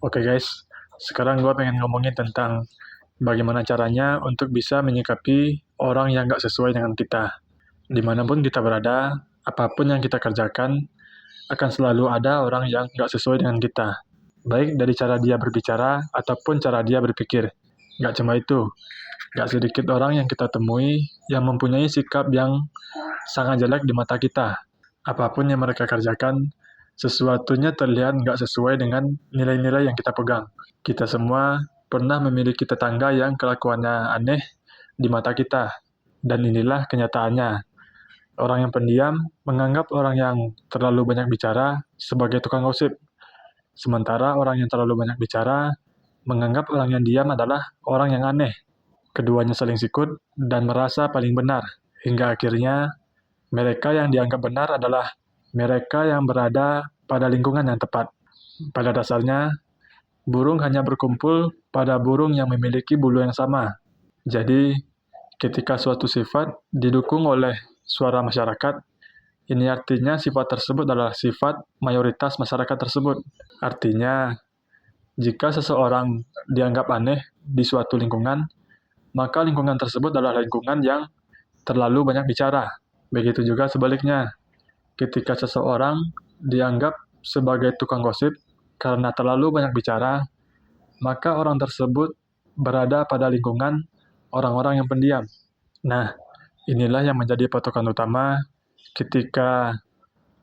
Oke guys, sekarang gue pengen ngomongin tentang bagaimana caranya untuk bisa menyikapi orang yang gak sesuai dengan kita. Dimanapun kita berada, apapun yang kita kerjakan, akan selalu ada orang yang gak sesuai dengan kita. Baik dari cara dia berbicara, ataupun cara dia berpikir. Gak cuma itu, gak sedikit orang yang kita temui yang mempunyai sikap yang sangat jelek di mata kita. Apapun yang mereka kerjakan, sesuatunya terlihat nggak sesuai dengan nilai-nilai yang kita pegang. Kita semua pernah memiliki tetangga yang kelakuannya aneh di mata kita. Dan inilah kenyataannya. Orang yang pendiam menganggap orang yang terlalu banyak bicara sebagai tukang gosip. Sementara orang yang terlalu banyak bicara menganggap orang yang diam adalah orang yang aneh. Keduanya saling sikut dan merasa paling benar. Hingga akhirnya mereka yang dianggap benar adalah mereka yang berada pada lingkungan yang tepat. Pada dasarnya, burung hanya berkumpul pada burung yang memiliki bulu yang sama. Jadi, ketika suatu sifat didukung oleh suara masyarakat, ini artinya sifat tersebut adalah sifat mayoritas masyarakat tersebut. Artinya, jika seseorang dianggap aneh di suatu lingkungan, maka lingkungan tersebut adalah lingkungan yang terlalu banyak bicara. Begitu juga sebaliknya, ketika seseorang dianggap sebagai tukang gosip karena terlalu banyak bicara, maka orang tersebut berada pada lingkungan orang-orang yang pendiam. Nah, inilah yang menjadi patokan utama ketika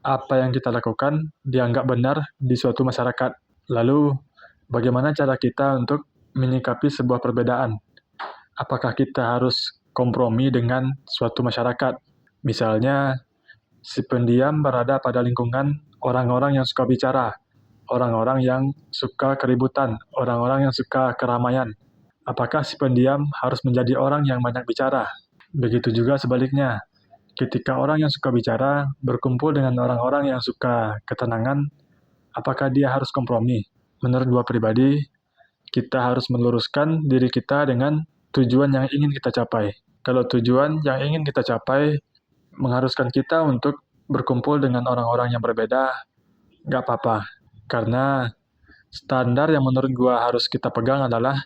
apa yang kita lakukan dianggap benar di suatu masyarakat. Lalu, bagaimana cara kita untuk menyikapi sebuah perbedaan? Apakah kita harus kompromi dengan suatu masyarakat? Misalnya, si pendiam berada pada lingkungan orang-orang yang suka bicara, orang-orang yang suka keributan, orang-orang yang suka keramaian. Apakah si pendiam harus menjadi orang yang banyak bicara? Begitu juga sebaliknya. Ketika orang yang suka bicara berkumpul dengan orang-orang yang suka ketenangan, apakah dia harus kompromi? Menurut gua pribadi, kita harus meluruskan diri kita dengan tujuan yang ingin kita capai. Kalau tujuan yang ingin kita capai mengharuskan kita untuk berkumpul dengan orang-orang yang berbeda, nggak apa-apa. Karena standar yang menurut gua harus kita pegang adalah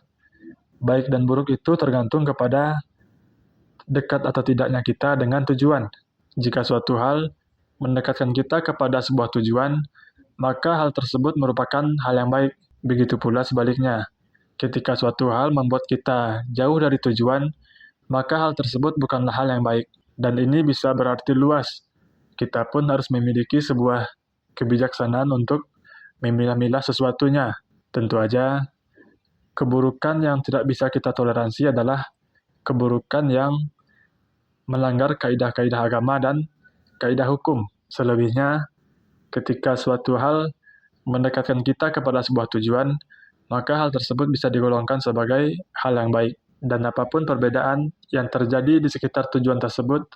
baik dan buruk itu tergantung kepada dekat atau tidaknya kita dengan tujuan. Jika suatu hal mendekatkan kita kepada sebuah tujuan, maka hal tersebut merupakan hal yang baik. Begitu pula sebaliknya. Ketika suatu hal membuat kita jauh dari tujuan, maka hal tersebut bukanlah hal yang baik. Dan ini bisa berarti luas. Kita pun harus memiliki sebuah kebijaksanaan untuk memilah-milah sesuatunya. Tentu aja, keburukan yang tidak bisa kita toleransi adalah keburukan yang melanggar kaidah-kaidah agama dan kaidah hukum. Selebihnya, ketika suatu hal mendekatkan kita kepada sebuah tujuan, maka hal tersebut bisa digolongkan sebagai hal yang baik. Dan apapun perbedaan yang terjadi di sekitar tujuan tersebut,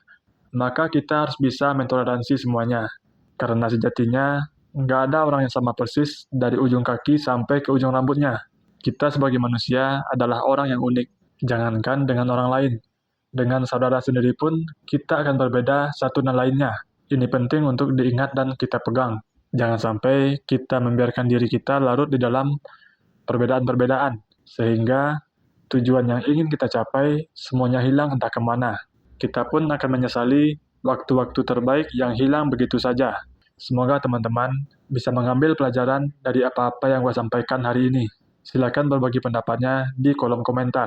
maka kita harus bisa mentoleransi semuanya. Karena sejatinya, nggak ada orang yang sama persis dari ujung kaki sampai ke ujung rambutnya. Kita sebagai manusia adalah orang yang unik, jangankan dengan orang lain. Dengan saudara sendiri pun, kita akan berbeda satu dan lainnya. Ini penting untuk diingat dan kita pegang. Jangan sampai kita membiarkan diri kita larut di dalam perbedaan-perbedaan, sehingga tujuan yang ingin kita capai semuanya hilang entah kemana. Kita pun akan menyesali waktu-waktu terbaik yang hilang begitu saja. Semoga teman-teman bisa mengambil pelajaran dari apa-apa yang gue sampaikan hari ini. Silakan berbagi pendapatnya di kolom komentar.